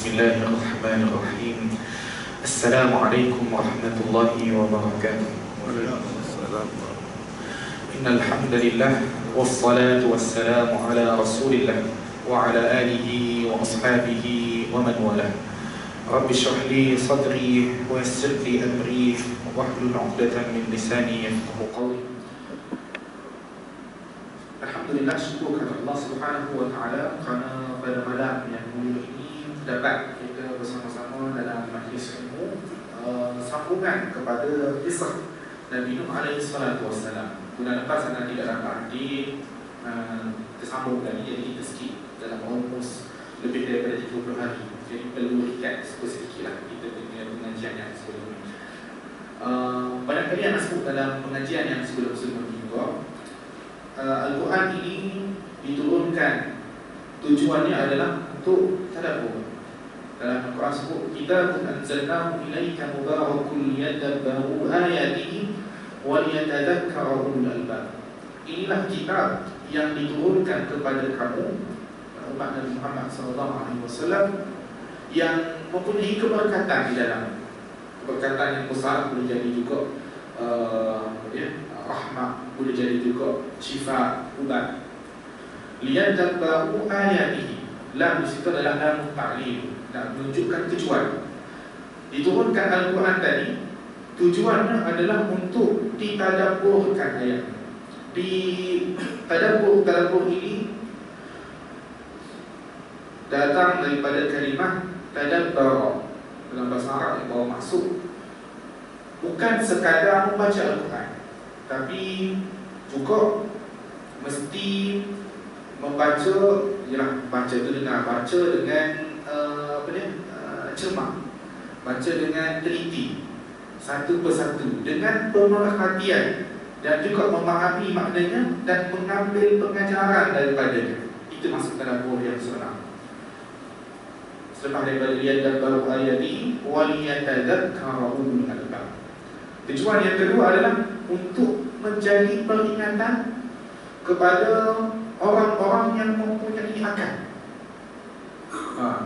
Bismillahirrahmanirrahim. Assalamualaikum warahmatullahi wabarakatuh. Innal hamdalillah wassalatu wassalamu ala Rasulillah wa ala alihi wa ashabihi wa man walah. Rabbi shrah li sadri wa yassir li amri wahlul 'uqdatam min lisani yafqahu qawli. Alhamdulillah, syukur kepada Allah Subhanahu wa taala kerana pada malam yang mulia ini dapat kita bersama-sama dalam majlis ilmu sambungan kepada kisah Nabi Nuh alaihi salatu wassalam. Bulan lepas saya tidak dapat tersambung lagi, jadi kita skip dalam almost lebih daripada 30 hari. Jadi perlu recap sedikit lah kita dengan pengajian yang sebelum ini. Banyak kali yang sebut dalam pengajian yang sebelum-sebelum juga, Al-Quran ini diturunkan tujuannya adalah untuk tadabbur. Dalam Al-Quran sebut, kitabun anzalnahu ilaika mubarakun liyadabbaru ayatihi wa liyatadhakkara ulul albab. Inilah kitab yang diturunkan kepada kamu, umat Nabi Muhammad SAW, yang mempunyai keberkatan di dalam. Keberkatan yang besar boleh jadi juga rahmat, boleh jadi juga syifa, ubat. Liyadabbaru ayatihi, lam di situ adalah lam ta'lil, nak menunjukkan tujuan. Diturunkan Al-Quran tadi, tujuannya adalah untuk ditadabburkan ayat. Di tadabbur ini datang daripada kalimah tadabbara dalam bahasa Arab yang bawa maksud bukan sekadar membaca Al-Quran, tapi juga mesti membaca, ialah baca itu dengan baca dengan cermat, baca dengan teliti, satu persatu, dengan pemerhatian, dan juga memahami maknanya dan mengambil pengajaran daripadanya. Itu maksud tadabbur yang sebenar. Selepas daripada liyadabbaru ayatihi wa liyatadhakkara ulul albab. Tujuan yang kedua adalah untuk menjadi peringatan kepada orang-orang yang mempunyai akal.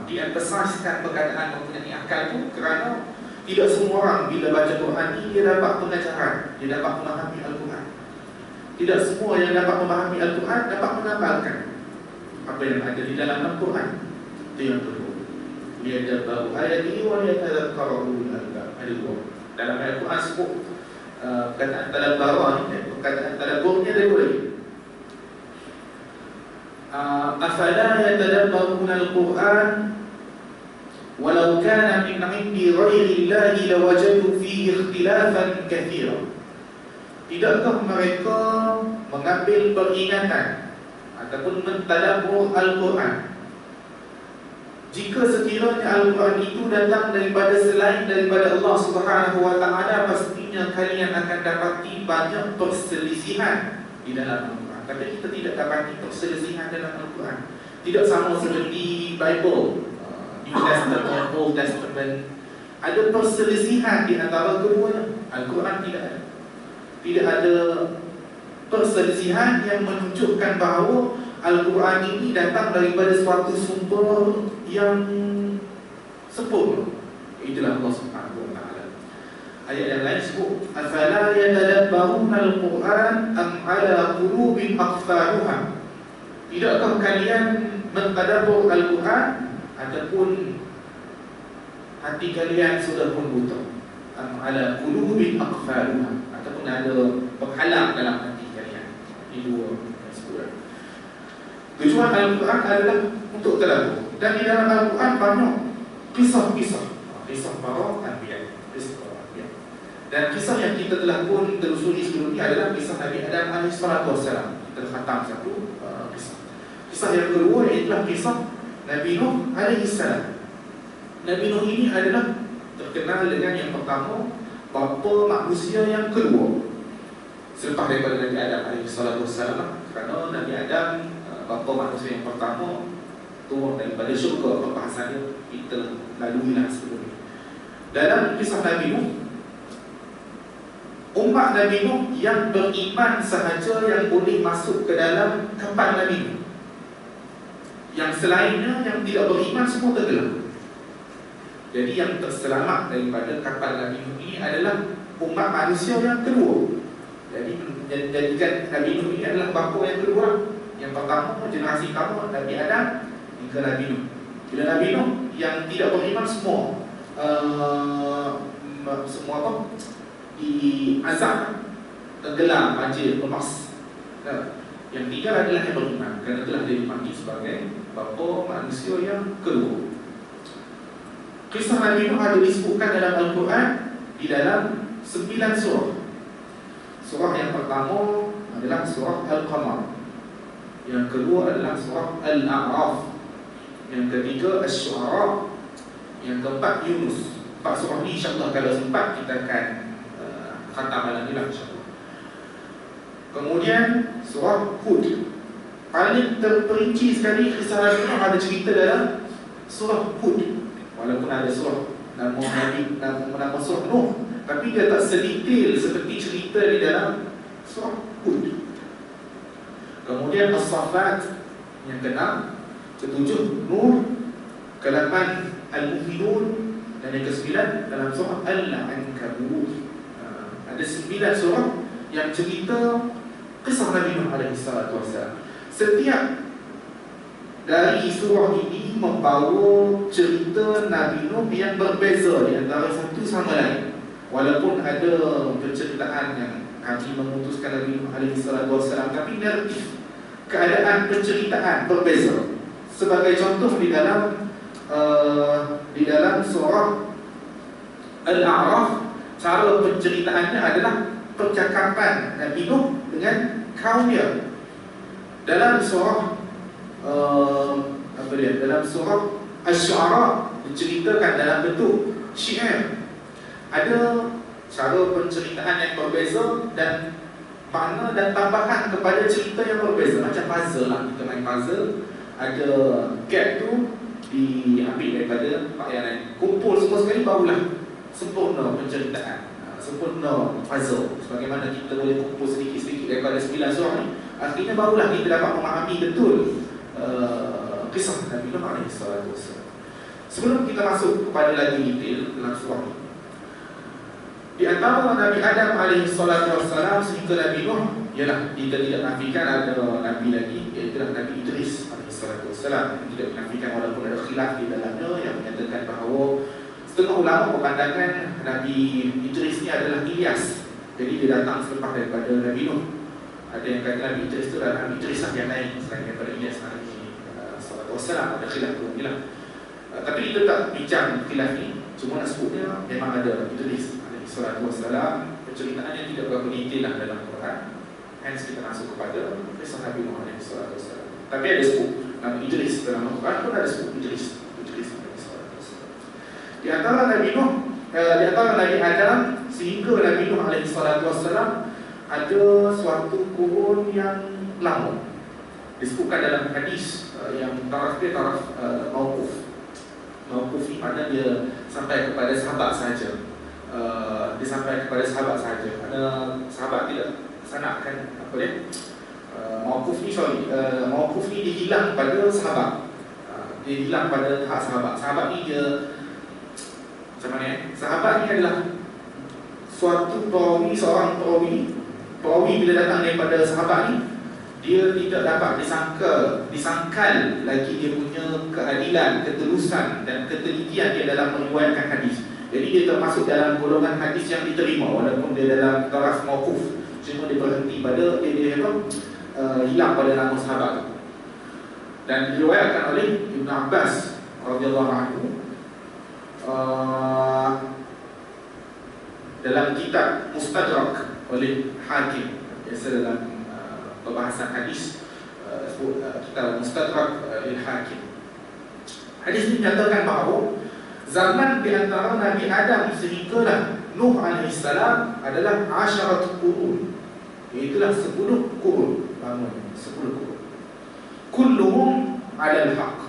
Diemphasiskan perkataan mempunyai akal itu kerana tidak semua orang bila baca Quran ini dia dapat pengajaran, dia dapat memahami Al-Quran. Tidak semua yang dapat memahami Al-Quran dapat mengamalkan apa yang ada di dalam Al-Quran. Itu yang kedua. Liyadabbaru ayatihi wa liyatadhakkara ulul albab. Ada dua. Dalam Al-Quran sebut perkataan tadabbur ni, perkataan tadabburnya ada dua lagi. Afala yatadabbaruna al-Quran walau kana min 'indi ghairi Allahi lawajadu fihi ikhtilafan katsira. Tidakkah mereka mengambil peringatan ataupun mentadabbur Al-Quran jika sekiranya Al-Quran itu datang daripada selain daripada Allah Subhanahu wa taala, pastinya kalian akan dapati banyak perselisihan di dalam Al-Quran. Tapi kita tidak dapati perselisihan dalam Al-Quran. Tidak sama seperti Bible, New Testament, Old Testament. Ada perselisihan di antara keduanya. Al-Quran tidak ada. Tidak ada perselisihan yang menunjukkan bahawa Al-Quran ini datang daripada suatu sumber yang sempurna. Itulah Allah Subhanahu wa taala. Ayat yang lain sebut, afala yatadabbaruna al-Quran am ala qulubin aqfaluha. Tidakkah kalian mentadabbur Al-Quran ataupun hati kalian sudah pun buta? Am ala qulubin aqfaluha, ataupun ada penghalang dalam hati kalian. Ini dua sebuah. Tujuan Al-Quran adalah untuk tadabbur. Dan di dalam Al-Quran banyak kisah-kisah para anbiya, dan kisah yang kita telah pun telusuri sebelum ini adalah kisah Nabi Adam alaihi salatu wassalam. Kita khatam satu kisah. Kisah yang kedua ialah kisah Nabi Nuh alaihi salam. Nabi Nuh ini adalah terkenal dengan yang pertama, bapa manusia yang kedua selepas daripada Nabi Adam alaihi salatu wassalam, kerana Nabi Adam bapa manusia yang pertama turun daripada syurga, pembahasannya kita laluilah sebelum ini. Dalam kisah Nabi Nuh, umat Nabi Nuh yang beriman sahaja yang boleh masuk ke dalam kapal Nabi Nuh. Yang selainnya yang tidak beriman semua tenggelam. Jadi yang terselamat daripada kapal Nabi Nuh ini adalah umat manusia yang kedua. Jadi menjadikan Nabi Nuh ini adalah bapa yang kedua. Yang pertama, generasi pertama Nabi Adam hingga Nabi Nuh. Bila Nabi Nuh yang tidak beriman semua semua apa? Diazab, tenggelam, banjir, lemas. Yang tiga adalah yang beriman, kerana telah dipanggil sebagai bapa manusia yang kedua. Kisah Nabi Nuh ada disebutkan dalam Al-Quran di dalam 9 surah. Surah yang pertama adalah surah Al-Qamar, yang kedua adalah surah Al-A'raf, yang ketiga Asy-Syu'ara, yang keempat Yunus. 4 surah ni insyaAllah kalau sempat kita akan khatam malam ni lah insyaAllah. Kemudian surah Hud, paling terperinci sekali kisah Nabi Nuh ada cerita dalam surah Hud. Walaupun ada surah nama surah Nuh, tapi dia tak sedetail seperti cerita di dalam surah Hud. Kemudian As-Saffat yang ke-6, ke-7 Nur, ke-8 Al-Mu'minun, dan yang ke-9 dalam surah Al-Ankabut. Ada 9 surah yang cerita kisah Nabi Nuh alaihi salatu wassalam. Setiap dari surah ini membawa cerita Nabi Nuh yang berbeza di antara satu sama lain. Walaupun ada penceritaan yang kami memutuskan Nabi Nuh alaihi salatu wassalam, tapi naratif keadaan penceritaan berbeza. Sebagai contoh di dalam surah Al-A'raf, cara penceritaannya adalah percakapan Nabi Nuh dengan kaumnya. Dalam surah dalam surah Asy-Syu'ara diceritakan dalam bentuk syair. Ada cara penceritaan yang berbeza dan makna dan tambahan kepada cerita yang berbeza. Macam puzzle lah, kita main puzzle, ada gap tu diambil daripada part yang lain, kumpul semua sekali barulah sempurna penceritaan, sempurna puzzle. Sebagaimana kita boleh kumpul sedikit-sedikit daripada 9 surah ni, akhirnya barulah kita dapat memahami betul kisah Nabi Nuh alaihi salatu wassalam. Sebelum kita masuk kepada lagi detail dalam surah ini, di antara Nabi Adam alaihi salatu wassalam sehingga Nabi Nuh, ialah kita tidak nafikan ada Nabi lagi, iaitu Nabi Idris alaihi salatu wassalam. Tidak menafikan walaupun ada khilaf di dalamnya yang menyatakan bahawa setengah ulama berpandangan Nabi Idris ni adalah Ilyas. Jadi dia datang selepas daripada Nabi Nuh. Ada yang kata Nabi Idris itu adalah Nabi Idris yang lain selain daripada Ilyas alaihi salatu wassalam. Ada khilaf tu inilah. Tapi kita tak bincang khilaf ni, cuma nak sebutnya memang ada Idris alaihi salatu wassalam. Penceritaannya tidak berapa detail lah dalam Quran. Hence kita masuk kepada kisah Nabi Nuh alaihi salatu wassalam. Tapi ada sebut Nabi Idris dalam Quran pun ada sebut Idris alaihi salatu wassalam. Di antara Nabi Nuh, di antara Nabi Adam sehingga Nabi Nuh alaihi salatu wassalam ada suatu kurun yang lama. Disebutkan dalam hadis yang taraf dia taraf mauquf. Mauquf ni maknanya dia sampai kepada sahabat sahaja. Dia sampai kepada sahabat sahaja. Ada sahabat tidak sanakkan apa dia? Mauquf ni dihilang pada sahabat. Dia hilang pada hak sahabat. Sahabat ni dia macam mana? Sahabat ni adalah suatu perawi, seorang perawi. Perawi bila datang daripada sahabat ni, dia tidak dapat disangkal lagi dia punya keadilan, ketelusan dan ketelitian dia dalam meriwayatkan hadis. Jadi dia termasuk dalam golongan hadis yang diterima walaupun dia dalam taraf mauquf. Cuma dia berhenti pada dia hilang pada nama sahabat. Dan diriwayatkan oleh Ibn Abbas radhiyallahu anhu dalam kitab Mustadrak oleh Hakim. Biasa dalam perbahasan hadis kitab Mustadrak oleh Hakim. Hadis ini menyatakan bahawa zaman di antara Nabi Adam sehinggalah Nuh alaihi salam adalah 10 qurun. Iaitulah 10 kurun. Bangun 10 kurun. Kulluhum 'alal haqq.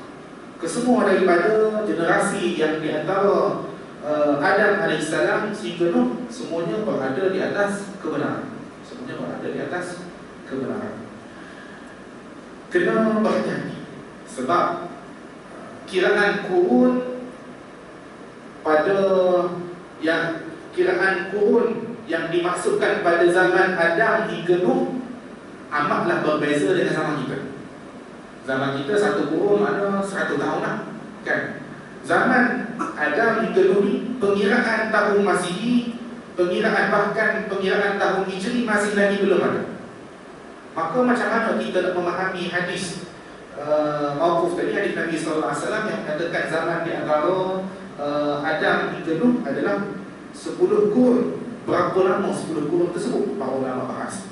Kesemua daripada generasi yang di antara Adam alaihissalam sehingga Nuh, semuanya berada di atas kebenaran. Semuanya berada di atas kebenaran. Kena berhati-hati sebab kiraan kurun pada yang kiraan kurun yang dimaksudkan pada zaman Adam hingga Nuh amatlah berbeza dengan zaman kita. Zaman kita satu kurun ada 100 tahun lah, kan? Zaman Adam hingga Nuh ni pengiraan tahun Masihi, bahkan pengiraan tahun Hijri masih lagi belum ada. Maka macam mana kita nak memahami hadis mauquf tadi, hadis Nabi SAW yang mengatakan zaman di antara Adam hingga Nuh adalah 10 kurun. Berapa lama 10 kurun tersebut? Para ulama bahas.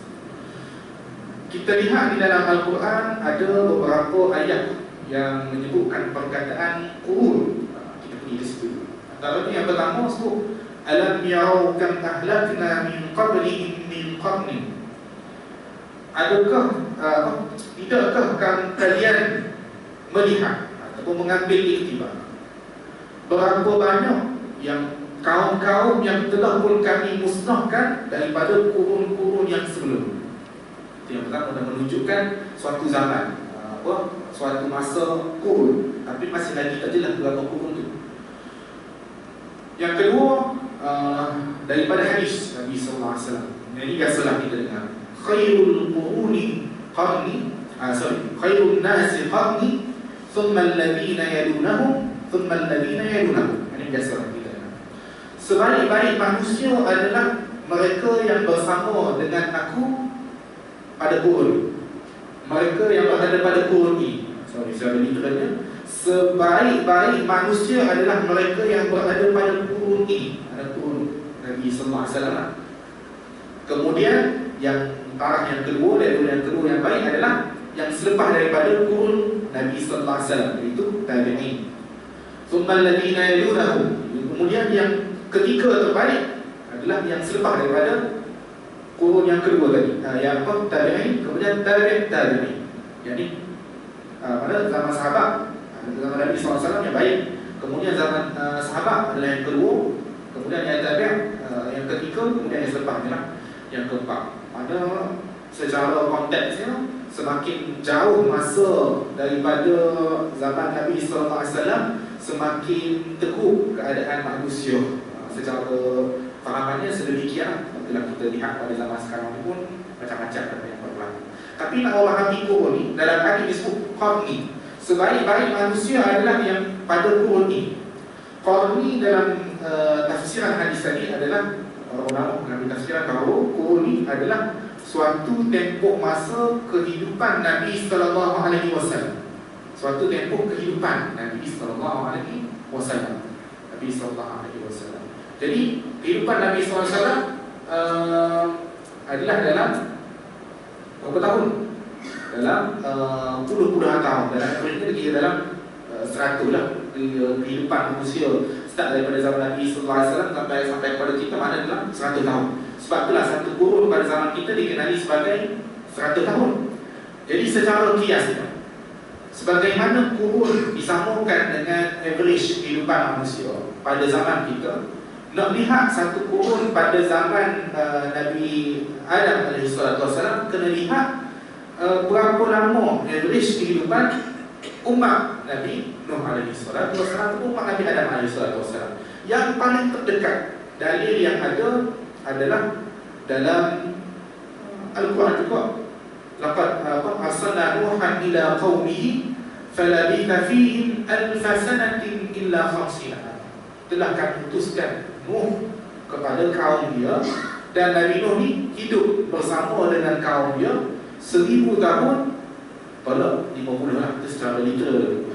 Kita lihat di dalam Al-Quran ada beberapa ayat yang menyebutkan perkataan kurun. Kita pergi ke situ. Antaranya yang pertama sebut alam yarau kam ahlakna min qablihim min qarnin. Adakah tidakkah kalian melihat ataupun mengambil iktibar berapa banyak yang kaum-kaum yang telah pun kami musnahkan daripada kurun-kurun yang sebelum. Itu yang pertama, dan menunjukkan suatu zaman, suatu masa kurun, tapi masih lagi tak jelas berapa kurun itu. Yang kedua, daripada hadis Nabi SAW. Ini biasalah kita dengar, khairul quruni qarni, khairun nasi qarni, thumma alladhina yalunahum, thumma alladhina yalunahum. Ini biasalah kita dengar. Sebaik-baik manusia adalah mereka yang bersama dengan aku pada kurun, mereka yang berada pada kurun ini. Secara literalnya, sebaik-baik manusia adalah mereka yang berada pada kurun ini, ada kurun Nabi SAW. Kemudian yang taraf yang kedua, yang baik adalah yang selepas daripada kurun Nabi SAW, iaitu tabi'in. Tsumma alladziina yalunahum. Kemudian yang ketiga terbaik adalah yang selepas daripada kurun yang kedua tadi, yang apa? Tabi'in, kemudian tabi'in. Jadi pada zaman sahabat, zaman Nabi SAW yang baik, kemudian zaman sahabat adalah yang kedua, kemudian yang tabi'in yang ketiga, kemudian yang selepasnya yang keempat. Pada secara konteksnya, semakin jauh masa daripada zaman Nabi SAW, semakin teruk keadaan manusia. Secara fahamannya sedemikian. Bila kita lihat pada zaman sekarang pun macam-macam yang berlaku. Tapi nak memahami kurun ni, dalam hadis disebut qarni. Sebaik-baik manusia adalah yang pada kurun ni. Qarni dalam tafsiran hadis tadi adalah ulama mengambil tafsiran bahawa kurun ni adalah suatu tempoh masa kehidupan Nabi SAW. Suatu tempoh kehidupan Nabi SAW. Jadi kehidupan Nabi SAW adalah dalam berapa tahun? Dalam puluh-puluhan tahun. Dalam kita dalam 100 lah kehidupan manusia. Start daripada zaman Nabi SAW sampai kepada kita, mana dalam 100 tahun. Sebab itulah satu kurun pada zaman kita dikenali sebagai 100 tahun. Jadi secara kiasnya, sebagaimana kurun disambungkan dengan average kehidupan manusia pada zaman kita, nak lihat satu kurun pada zaman Nabi Adam AS, kena lihat berapa lama average kehidupan umat Nabi Nuh AS atau umat Nabi Adam AS. Yang paling terdekat dalil yang ada adalah dalam Al-Quran juga. Laqad arsalna Nuhan ila qaumihi falabitha fihim alfa sanatin illa 50. Telah kami utuskan Nuh kepada kaum dia, dan Nabi Nuh ni hidup bersama dengan kaum dia 1000 tahun, pada 50 lah, itu secara literal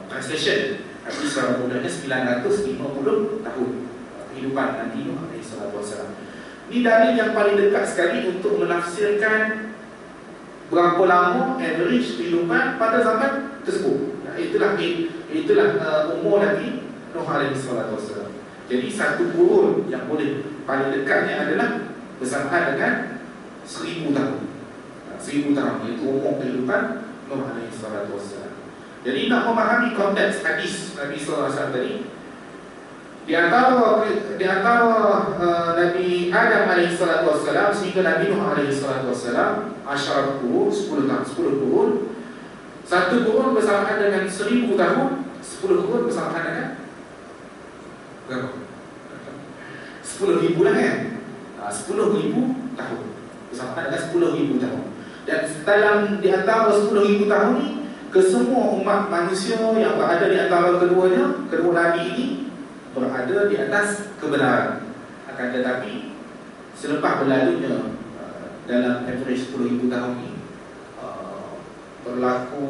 translation. Tapi secara mudahnya 950 tahun kehidupan Nabi Nuh SAW. Ini dalil yang paling dekat sekali untuk menafsirkan berapa lama average kehidupan pada zaman tersebut. Itulah umur Nabi Nuh SAW. Jadi satu kurun yang boleh paling dekatnya adalah bersamaan dengan 1000 tahun. 1000 tahun, iaitu umur kehidupan Nuh SAW. Jadi nak memahami konteks hadis Nabi SAW tadi, di antara Nabi Adam AS sehingga Nabi Nuh AS, asyarat kurun, 10 kurun. Satu kurun bersamaan dengan 1000 tahun, 10 kurun bersamaan dengan Berapa? 10,000 lah kan? 10,000 tahun. Bersama dengan 10,000 tahun. Dan dalam di antara 10,000 tahun ni, kesemua umat manusia yang berada di antara keduanya, kedua Nabi ini berada di atas kebenaran. Akan tetapi selepas berlalunya dalam average 10,000 tahun ini berlaku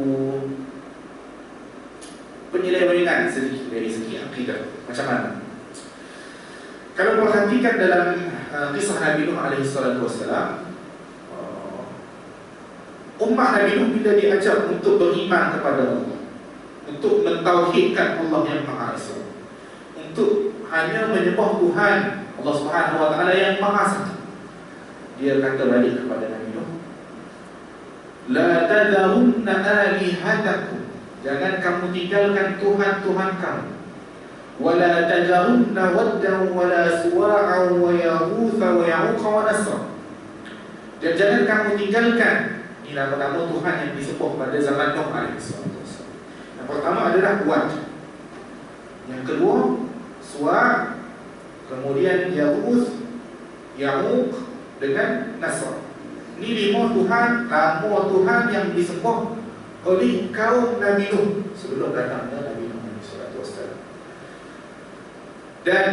penyelewengan sedikit dari segi akidah. Macam mana? Kalau perhatikan dalam kisah Nabi Nuh alaihi salatu wassalam, umat Nabi Nuh bila diajar untuk beriman kepada Allah, untuk mentauhidkan Allah yang Maha Esa, untuk hanya menyembah Tuhan Allah Subhanahu wa taala yang Maha Satu, dia kata balik kepada Nabi Nuh, la tadharunna alihatakum, jangan kamu tinggalkan Tuhan-Tuhan kamu, wala tadharunna waddan wala suwa'an wa yaghutha wa ya'uqa wa nasra, dan jangan kamu tinggalkan ini nama-nama Tuhan yang disebut pada zaman Nuh alaihi salatu wassalam. Yang pertama adalah Wad, yang kedua Suwa', kemudian Ya'uth, Ya'uq dengan Nasr. Ini 5 Tuhan, nama Tuhan yang disebut oleh kaum Nabi Nuh sebelum datangnya Nabi Nuh alaihi salatu wassalam. Dan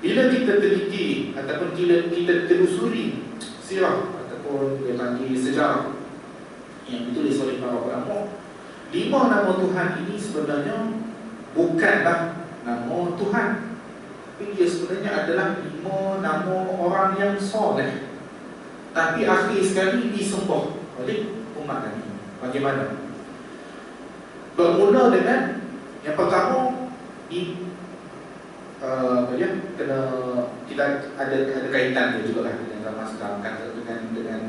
bila kita teliti ataupun kita telusuri sirah ataupun dia panggil sejarah yang ditulis oleh para ulama, 5 nama Tuhan ini sebenarnya bukanlah nama Tuhan, tapi dia sebenarnya adalah 5 nama orang yang soleh, tapi akhir sekali disembah oleh umat Nabi. Bagaimana? Bermula dengan yang pertama kena kita ada kaitan dia juga lah dengan zaman sekarang, dengan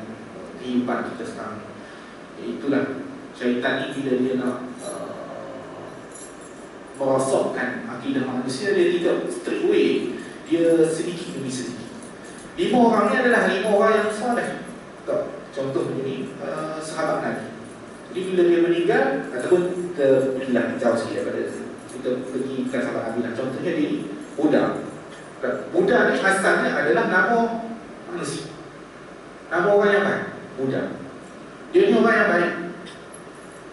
kehidupan kita sekarang. Itulah syaitan ni bila dia nak merosakkan akidah manusia, dia tidak straight away, dia sedikit demi sedikit. 5 orang ni adalah 5 orang yang soleh. Contoh ini sahabat Nabi. Jadi bila dia meninggal, ataupun kita jauh sikit daripada kita pergi ke sahabat Nabi lah. Contohnya dia Buddha. Buddha ni asalnya adalah nama manusia, nama orang yang baik. Buddha, dia ni orang yang baik.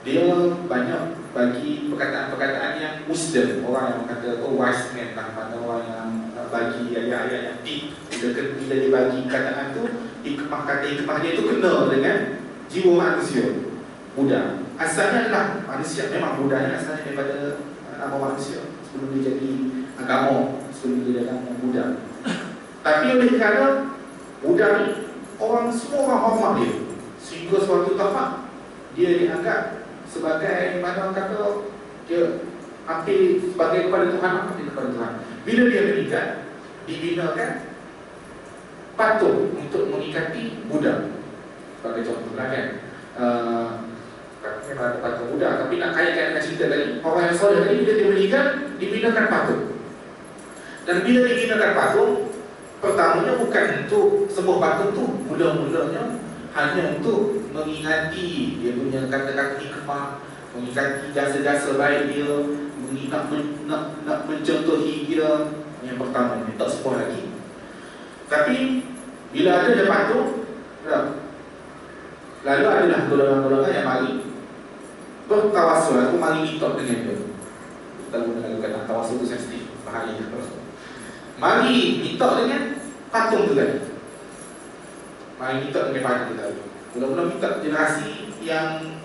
Dia banyak bagi perkataan-perkataan yang wisdom. Orang yang kata, oh wise man lah, mana orang yang bagi ayat-ayat yang deep. Bila dia bagi perkataan tu, hikmah dia tu kena dengan jiwa manusia. Buddha asalnya adalah manusia. Memang Buddha ni asalnya daripada nama manusia sebelum dia jadi agama, sebelum dia datang Buddha. Tapi oleh kerana Buddha ni semua orang hormat dia, sehingga suatu tahap dia dianggap sebagai mana kata dia hampir sebagai kepada Tuhan, hampir kepada Tuhan. Bila dia meninggal, dibinakan patung untuk mengikati Buddha. Sebagai contoh lah kan, memang ada patung Buddha. Tapi nak kaitkan dengan cerita tadi, orang yang soleh tadi, bila dia meninggal, dibinakan patung. Dan bila dibinakan patung, pertamanya bukan untuk sembah patung tu, mula-mulanya hanya untuk mengingati dia punya kata-kata hikmah, mengingati jasa-jasa baik dia, nak mencontohi dia. Yang pertama ni tak sembah lagi. Tapi bila ada patung, lalu adalah golongan-golongan yang mari bertawasul, aku mari minta dengan dia. Kita guna kata tawasul tu sensitif, bahaya. Mari minta dengan patung tu tadi. Mari minta dengan patung tu tadi. Mula-mula minta generasi yang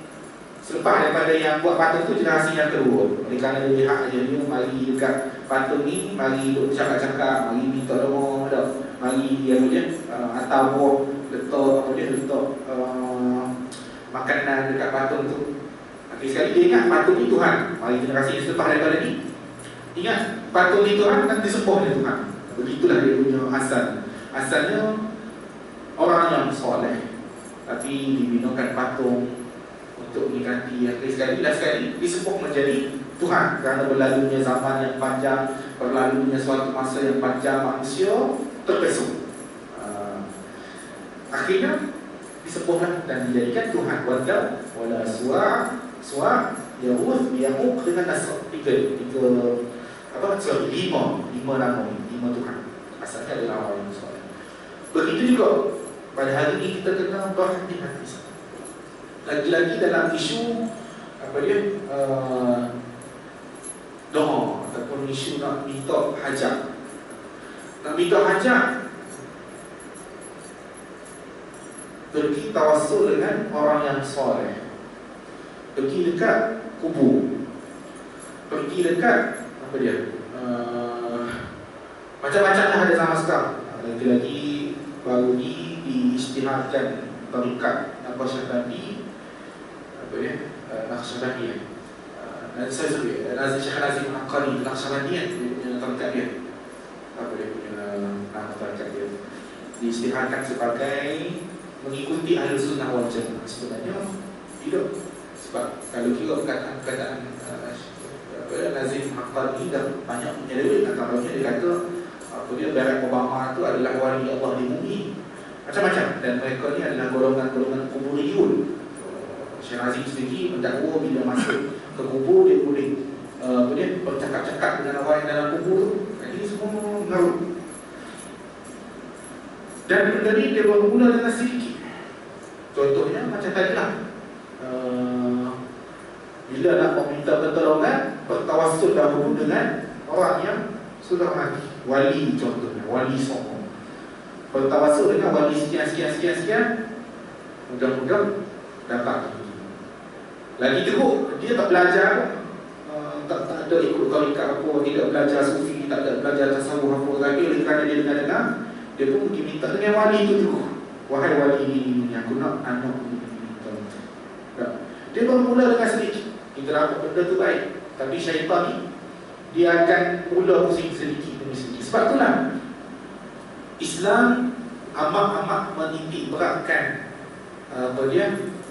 selepas daripada yang buat patung tu, generasi yang kedua. Oleh kerana dia lihat aja dia mari dekat patung ni, mari duk cakap-cakap, mari minta doa, mari dia punya atau letak makanan dekat patung tu. Akhir sekali dia ingat patung ni Tuhan. Mari generasi yang selepas daripada ni ingat patung ni Tuhan dan disembah oleh Tuhan. Begitulah dia punya asal. Asalnya orang yang soleh, tapi dibinakan patung untuk mengganti. Akhir sekali disebut menjadi Tuhan kerana berlalunya zaman yang panjang, berlalunya suatu masa yang panjang, manusia terpesong. Akhirnya disebutlah dan dijadikan Tuhan. Wala Suwa, Ya'uth, Ya'uq dengan Nasr. Tiga lima nama, lima Tuhan. Asalnya adalah orang yang soleh. Begitu juga pada hari ini kita kena berhati-hati. Lagi-lagi dalam isu doa ataupun isu nak minta hajat. Nak minta hajat, pergi tawassul dengan orang yang soleh, pergi dekat kubur, pergi dekat macam-macam dah ada sama sekarang. Lagi-lagi baru ni diisytiharkan tarikat Naqsyabandi, Naqsyabandi saya sebut Syekh Nazim Al-Qari Naqsyabandi punya tarikat dia, nama tarikat dia diisytiharkan sebagai mengikuti Ahlus Sunnah wal Jamaah. Sebenarnya tidak, sebab kalau kira perkataan Nazim Al-Qari dah banyak menyeleweng. Antaranya dia kata Barack Obama itu adalah wali Allah di bumi, macam-macam, dan mereka ni adalah golongan-golongan kuburiyun. Syekh Nazim sendiri mendakwa bila masuk ke kubur dia boleh bercakap-cakap dengan orang yang dalam kubur tu. Jadi semua mengarut. Dan benda ni dia bermula dengan sedikit. Contohnya macam tadilah, bila nak meminta pertolongan, bertawassul dahulu dengan orang yang sudah mati, wali contohnya, wali sokong. Bertawassul dengan wali sekian, mudah-mudahan dapat. Lagi teruk, dia tak belajar, tak ada ikut tarikat apa, tidak belajar sufi, tak ada belajar tasawuf apa lagi. Oleh kerana dia dengar, dia pun pergi minta dengan wali itu terus. Wahai wali ini, aku nak anak ini. Dia bermula dengan sedikit. Kita dapat benda tu baik, tapi syaitan ni dia akan mula pusing sedikit demi sedikit. Sebab itulah Islam amat-amat menitik beratkan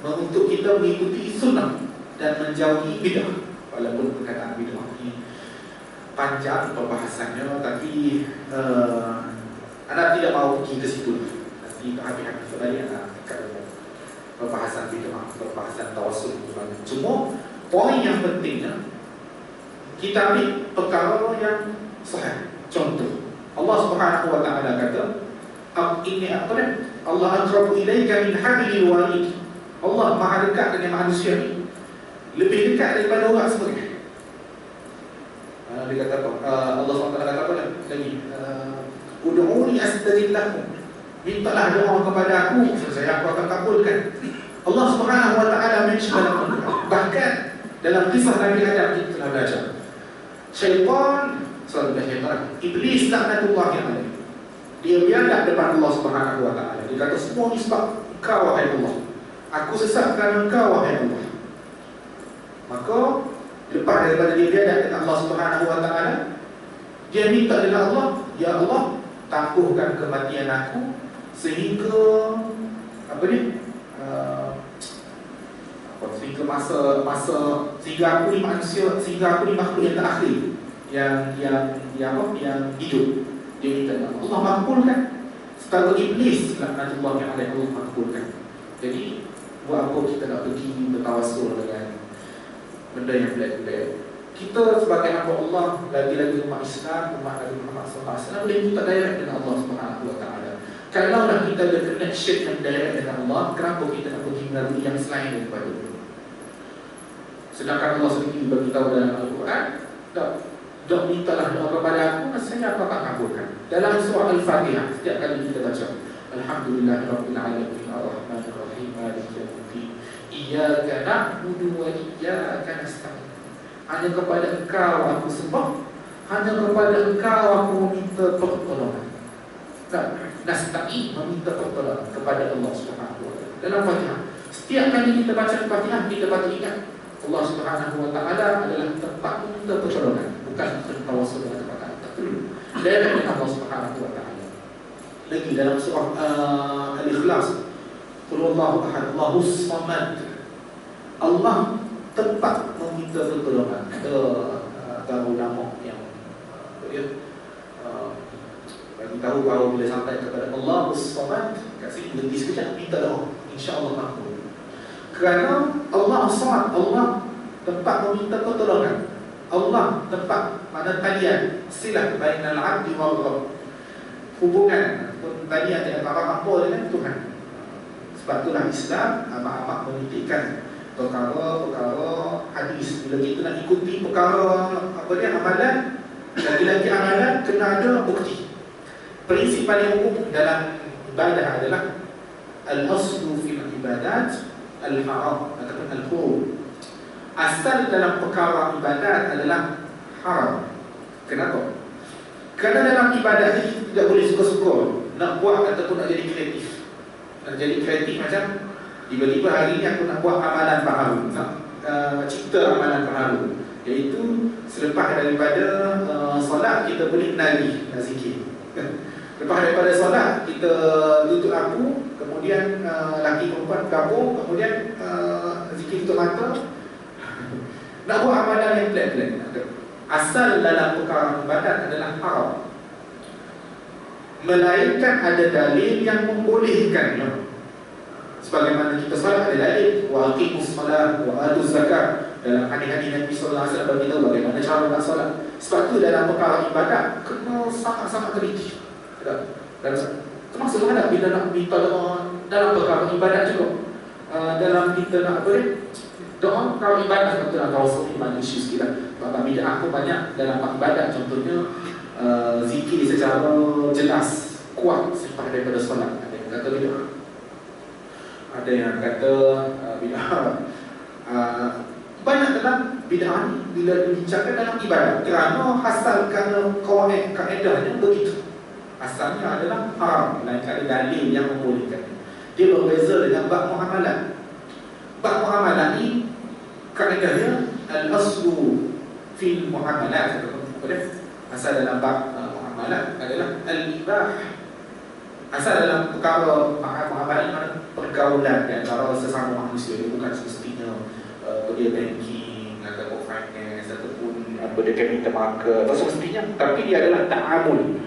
untuk kita mengikuti sunnah dan menjauhi bidah. Walaupun perkataan bidah ini panjang perbahasannya, tapi anda tidak mahu pergi ke situ. Nanti hati-hati sekali anda akan perbahasan bidah, perbahasan tawassul. Cuma poin yang pentingnya kita ambil perkara yang sahih. Contoh, Allah Subhanahu wa taala kata, Allah aqrabu ilaika min hablil warid. Allah maha dekat dengan manusia ni, lebih dekat daripada orang sebenarnya. Dia kata apa? Allah SWT kata apa lagi? Ud'uni astajib lakum. Mintalah doa kepada aku, saya akan kabulkan. Allah Subhanahu wa taala mention, bahkan dalam kisah Nabi Adam kita telah belajar. Iblis laknatullah alaihi. Dia biadab depan Allah Subhanahu wa taala. Dia kata semua ni sebab engkau wahai Allah. Aku sesat kerana engkau wahai Allah. Maka lepas daripada dia biadab dengan Allah Subhanahu wa taala, dia minta dengan Allah, ya Allah, tangguhkan kematian aku sehingga sehingga masa sehingga aku ni manusia, sehingga aku ni makhluk yang terakhir yang hidup. Dia minta Allah makbulkan. Setara iblis laknatullah alaihi, Allah makbulkan. Jadi buat apa kita nak pergi bertawassul dengan benda yang black-black? Kita sebagai hamba Allah, lagi-lagi umat Islam, umat Nabi Muhammad SAW, boleh minta direct dengan Allah Subhanahu wa taala. Kalau dah kita ada connection yang direct dengan Allah, kenapa kita nak pergi melalui yang selain daripada itu? Sedangkan Allah sendiri beritahu dalam Al-Quran, tak mintalah doa kepada aku, saya akan kabulkan. Dalam surah Al-Fatihah, setiap kali kita baca, Alhamdulillahirabbil alamin, Ar-Rahmanir Rahim, Maliki yaumiddin, Iyyaka na'budu wa iyyaka nasta'in. Hanya kepada Engkau aku sembah, hanya kepada Engkau aku meminta pertolongan. Nasta'in, meminta pertolongan kepada Allah Subhanahu wa taala. Dalam Fatihah, setiap kali kita baca Fatihah, kita patut ingat Allah Subhanahu wa taala adalah tempat meminta pertolongan, bukan bertawassul dengan tempat tertentu. Dari Allah Subhanahu wa taala. Lagi dalam surah Al-Ikhlas, Qul huwallahu ahad, Allahus samad. Allah tempat meminta pertolongan. Ada ulama yang bagi tahu bahawa bila sampai kepada Allahus samad, kat sini berhenti sekejap, minta doa, insya-Allah makbul. Kerana Allah As-Samad, Allah tempat meminta pertolongan. Allah tempat mana talian silah bainal abdi wa Allah, hubungan talian di antara hamba dengan Tuhan. Sebab itulah Islam amat-amat menitikkan perkara-perkara hadis. Bila kita nak ikuti perkara amalan, lagi-lagi amalan kena ada bukti. Prinsip paling umum dalam ibadah adalah al-aslu fil ibadat al-haram ataupun al-hurum. Asal dalam perkara ibadat adalah haram. Kenapa? Kerana dalam ibadat ini tidak boleh suka-suka nak buat ataupun nak jadi kreatif. Nak jadi kreatif macam tiba-tiba hari ini aku nak buat amalan baharu, nak cipta amalan baharu, iaitu selepas daripada solat kita boleh nari, nak zikir. Lepas daripada solat kita tutup lampu, kemudian laki perempuan gabung, kemudian zikir tutup mata. Nak buat amalan yang pelan-pelan. Asal dalam perkara ibadat adalah haram, melainkan ada dalil yang membolehkannya. Sebagaimana kita salat ada dalil, wa aqimus salat wa atuz zakat. Dalam hadis-hadis Nabi sallallahu alaihi wasallam beritahu bagaimana cara nak salat. Sebab tu dalam perkara ibadat kena sangat-sangat teliti. Termasuk ada bila nak minta doa dalam perkara ibadat juga. Dalam kita nak doa perkara ibadat, sebab tu nak tahu iman isu sikit lah. Sebab bid'ah pun banyak dalam ibadat. Contohnya zikir secara jelas, kuat selepas daripada solat. Ada yang kata bid'ah, ada yang kata bid'ah. Banyak dalam bid'ah ni bila dibincangkan dalam ibadat, kerana asal kerana kaedahnya begitu. Asalnya adalah haram, melainkan ada dalil yang membolehkan. Dia berbeza dengan bab muamalah. Bab muamalah ni kaedahnya al-aslu fil muamalat. Asal dalam bab muamalah adalah al-ibah. Asal dalam perkara muamalah pergaulan di antara sesama manusia, dia bukan semestinya dia banking ataupun finance ataupun dia capital market, tak semestinya, tapi dia adalah ta'amul,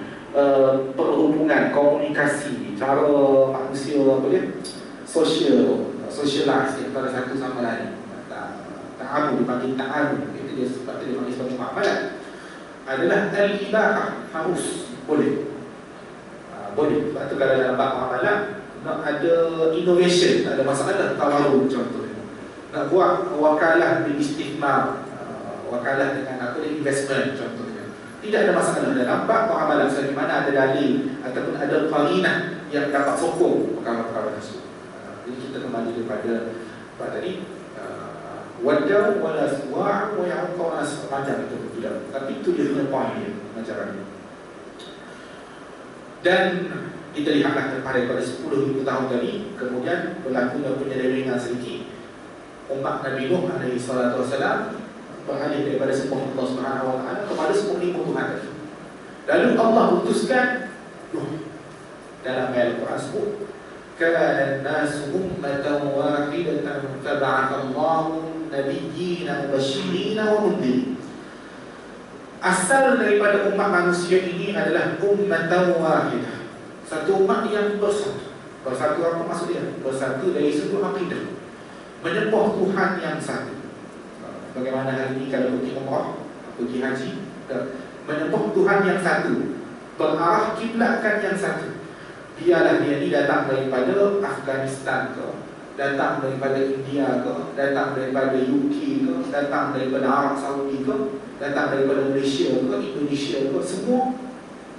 perhubungan, komunikasi, cara manusia socialize antara satu sama lain. Ta'amul dipanggil ta'amul, itu dia sebab dia dipanggil sebagai muamalah. Adalah al-ibahah, harus, boleh. Boleh. Sebab tu kalau dalam bab muamalah nak ada innovation, tak ada masalah. Tawarun contohnya, nak buat wakalah di istismar, wakalah dengan investment contohnya, tidak ada masalah dalam bab muamalah selagi mana ada dalil ataupun ada qarinah yang dapat sokong perkara-perkara tersebut. Jadi kita kembali kepada tadi, wadaw wala suwa' wa ya'uqa nas, macam itu tidak. Tapi itu dia punya point dia ajaran ini. Dan kita lihatlah daripada 10,000 tahun tadi, kemudian berlaku penyelewengan sedikit. Umat Nabi Nuh alaihi salatu wassalam beralih daripada sembah Allah Subhanahu wa taala kepada sembah Tuhan tadi. Lalu Allah utuskan Nuh. Dalam ayat Al-Quran sebut, kana an-nasu ummatan wahidatan fab'atha Allahu nabiyyina mubasysyirin wa mundhirin. Asal daripada umat manusia ini adalah ummatan wahidah, satu umat yang bersatu. Bersatu apa maksud dia? Bersatu dari sudut akidah, menyembah Tuhan yang satu. Bagaimana hari ini kalau pergi umrah, pergi haji, menyembah Tuhan yang satu, berarah kiblatkan yang satu. Biarlah dia ni datang daripada Afghanistan ke, datang daripada India ke, datang daripada UK ke, datang daripada Arab Saudi ke, datang daripada Malaysia ke, Indonesia ke, semua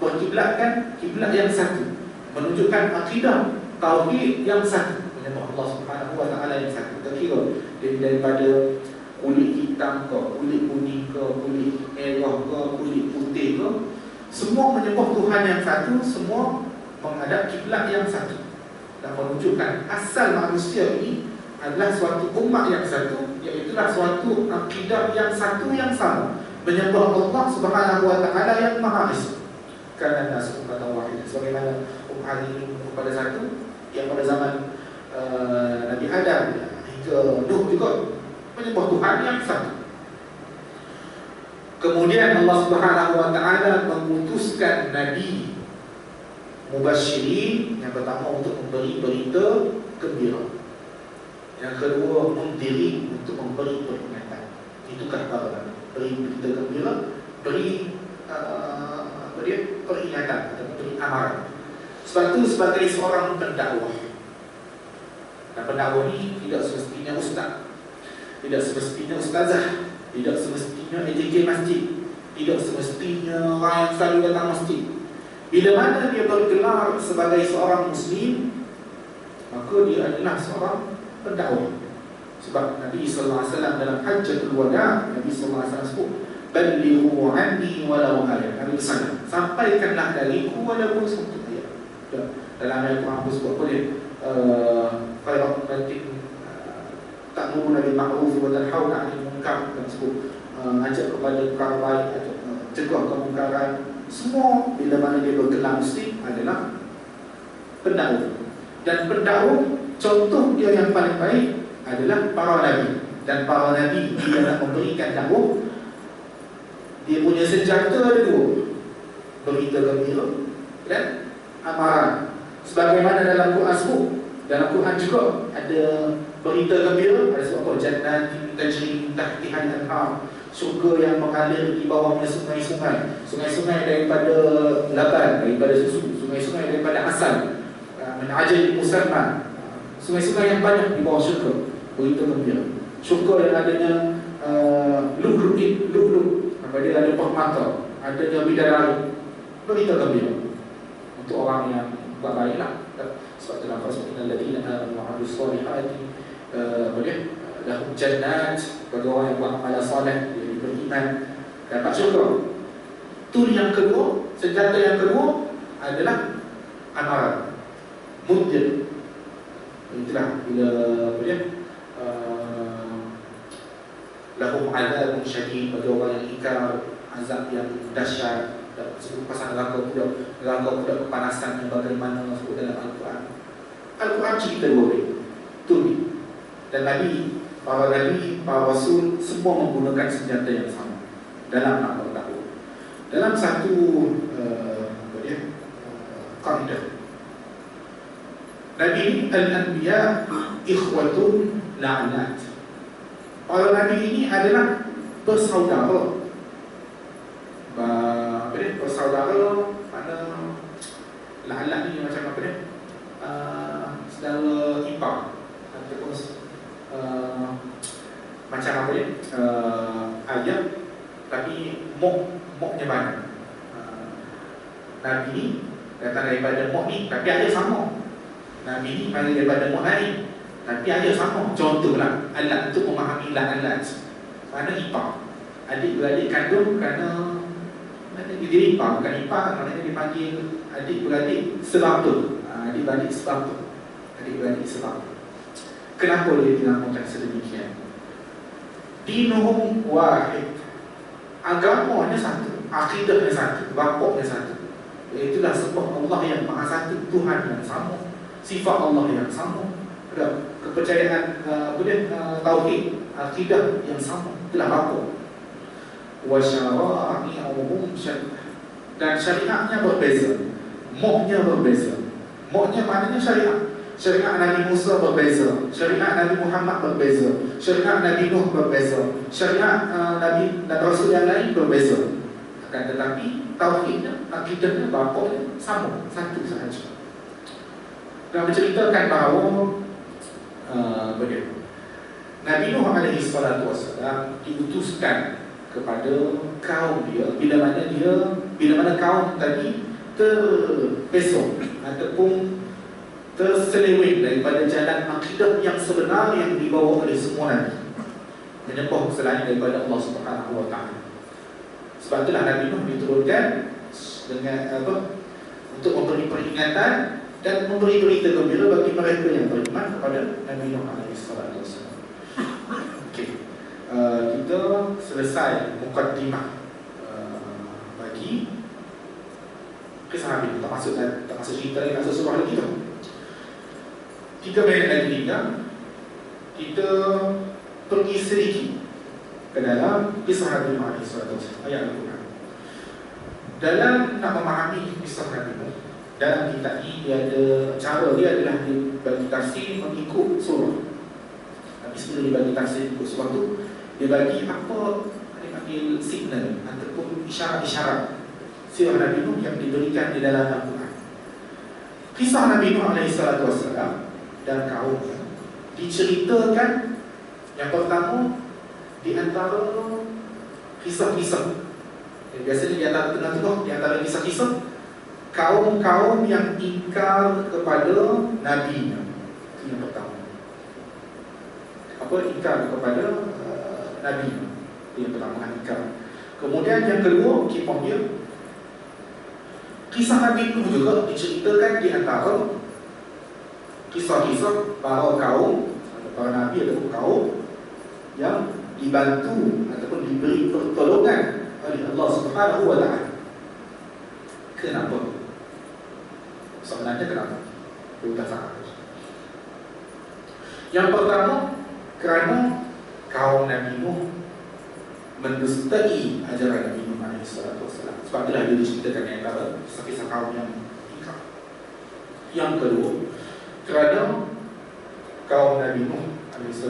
berkiblatkan kiblat yang satu, menunjukkan akidah tauhid yang satu, menyembah Allah Subhanahu wa taala yang satu. Tak kira dia daripada kulit hitam ke, kulit kuning ke, kulit merah ke, kulit putih ke, semua menyembah Tuhan yang satu, semua menghadap kiblat yang satu, dan menunjukkan asal manusia ini adalah suatu umat yang satu, iaitulah suatu akidah yang satu yang sama, menyembah Allah Subhanahu wa taala yang Maha Esa. Kana nas ummatan wahidah, sebagaimana umat ini kepada satu, yang pada zaman Nabi Adam hingga Nuh juga menyembah Tuhan yang satu. Kemudian Allah Subhanahu wa taala mengutuskan nabi mubasyirin, yang pertama untuk memberi berita gembira, yang kedua mundhirin untuk memberi peringatan. Itu kata Nabi. beri berita gembira, beri peringatan atau beri amaran. Sebab itu sebagai seorang pendakwah, dan pendakwah ini tidak semestinya ustaz, tidak semestinya ustazah, tidak semestinya AJK masjid, tidak semestinya orang yang selalu datang masjid. Bila mana dia bergelar sebagai seorang muslim, maka dia adalah seorang pendakwah. Sebab Nabi sallallahu alaihi wasallam dalam Hajjatul Wada, Nabi sallallahu alaihi wasallam sebut, "Ballighu anni walau ayat." Nabi bersabda, sampaikanlah dariku walaupun satu ayat. Dalam ayat Quran sebut apa dia? Khairat ta'muruna bil ma'ruf wa tanhauna 'anil munkar, dan sebut ajak kepada perkara baik, cegah kemungkaran. Semua bila mana dia bergelar muslim adalah pendakwah. Dan pendakwah, contoh dia yang paling baik adalah para nabi. Dan para nabi bila nak memberikan dakwah, dia punya senjata ada dua: berita gembira dan amaran. Sebagaimana dalam Quran sebut, dalam Quran juga ada berita gembira, ada sebut apa? Jannatin tajri min tahtiha al-anhar, syurga yang mengalir di bawahnya sungai-sungai. Sungai-sungai daripada laban, daripada susu, sungai-sungai daripada asal, min ajal musamma, sungai-sungai yang banyak di bawah syurga. Berita gembira. Syurga yang adanya lu'lu', dia ada permata, adanya bidadari. Berita gembira untuk orang yang buat baiklah. Sebab itu dalam fasal innalladzina amanu wa 'amilus solihati lahum jannat, bagi orang yang buat amal soleh, dia beriman, dapat syurga. Tool yang kedua, senjata yang kedua adalah amaran, mundir. Itulah bila lahum azabun syadid, bagi orang yang ingkar, azab yang dahsyat. Sebut pasal neraka pula kepanasan yang bagaimana sebut dalam Al-Quran. Al-Quran cerita dua ni. Dan para nabi, para rasul semua menggunakan senjata yang sama dalam nak berdakwah. Dalam satu kaidah, Nabi al-anbiya ikhwatun la'anat. Para nabi ini adalah bersaudara. Bersaudara, mana la'anat ni macam apa dia? Saudara ipar ataupun macam apa dia? Ayah tapi moknya banyak. Nabi ni datang daripada mok ni, tapi ayah sama. Nabi ni mari daripada mok lain, tapi ayah sama. Contohlah, alat untuk memahami la'anat, mana ipar, adik-beradik kandung, kerana dia ipar, bukan ipar, maknanya dipanggil adik-beradik sebab tu. Adik-beradik sebab tu. Adik-beradik sebab tu. Kenapa dia dinamakan sedemikian? Dinuhum wahid, agamanya satu, akidahnya satu, bapaknya satu. Itulah sebab Allah yang maha satu, Tuhan yang sama, sifat Allah yang sama, kepercayaan tauhid, akidah yang sama. Itulah bapak. Wa syara'i'uhum syar'ah, dan syariatnya berbeza, moknya berbeza. Moknya maknanya syariat. Syariat Nabi Musa berbeza, syariat Nabi Muhammad berbeza, syariat Nabi Nuh berbeza, syariat Nabi dan Rasul yang lain berbeza. Akan tetapi tauhidnya, akidahnya, bapaknya sama, satu sahaja. Dan menceritakan bahawa Nabi Nuh alaihi salatu wassalam diutuskan kepada kaum dia bila mana kaum tadi terpesong ataupun terseleweng daripada jalan akidah yang sebenar yang dibawa oleh semua nabi, menyembah selain daripada Allah Subhanahu wa taala. Sebab itulah Nabi Nuh diturunkan dengan untuk memberi peringatan dan memberi berita gembira bagi mereka yang beriman kepada Nabi Nuh alaihi salatu wasallam. Kita selesai mukaddimah bagi kisah Nabi. Tak masuk cerita lagi, masuk surah lagi tu. 3 minit lagi tinggal, kita pergi sedikit ke dalam kisah Nabi Nuh alaihi salatu wasallam, ayat Al-Quran. Dalam nak memahami kisah Nabi Nuh, dalam kitab ini dia ada cara, dia adalah dibagi tafsir mengikut surah. Tapi sebelum dibagi tafsir mengikut surah tu, dia bagi apa dipanggil signal ataupun isyarat-isyarat sirah Nabi Nuh yang diberikan di dalam Al-Quran. Kisah Nabi Nuh AS dan kaumnya diceritakan yang pertama di antara kisah-kisah. Biasanya di antara tengah-tengah, di antara kisah-kisah kaum-kaum yang ingkar kepada Nabi-Nya. Itu yang pertama. Apa? Ingkar kepada Nabi-Nya. Itu yang pertama, ingkar. Kemudian yang kedua, kipong dia, kisah Nabi Nuh juga diceritakan di antara kisah-kisah para kaum, para Nabi ataupun kaum yang dibantu ataupun diberi pertolongan oleh Allah Subhanahu wa Ta'ala. Kenapa? Sebenarnya kenapa? Yang pertama, kerana kaum Nabi Nuh mendustai ajaran Nabi Nuh AS. Sebab itulah dia diceritakan yang antara kisah-kisah kaum yang ingkar. Yang kedua, kerana kaum Nabi Nuh AS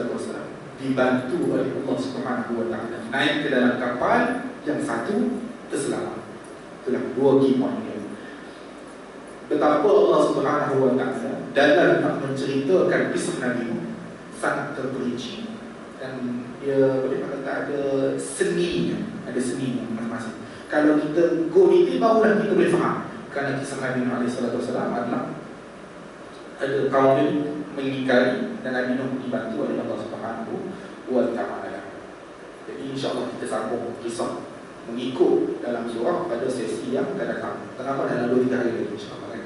dibantu oleh Allah Subhanahu wa Ta'ala naik ke dalam kapal, yang satu terselamat. Itulah dua key point dia. Betapa Allah Subhanahu wa Ta'ala dalam nak menceritakan kisah Nabi Nuh sangat terperinci, dan dia boleh kata ada seninya, masing-masing. Kalau kita go detail, barulah kita boleh faham. Kerana kisah Nabi Nuh AS adalah ada kaum dia mengingkari dan Nabi Nuh dibantu oleh Allah Subhanahu wa Ta'ala. Jadi insyaAllah kita sambung kisah mengikut dalam surah pada sesi yang akan datang. Kenapa dalam 2-3 hari lagi insyaAllah kan.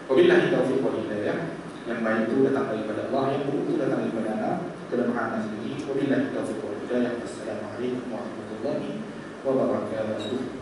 Wabillahi taufiq wal hidayah. Yang baik itu datang daripada Allah, yang buruk itu datang daripada anak kelemahan sendiri. Wabillahi taufiq wal hidayah. Assalamualaikum warahmatullahi wabarakatuh.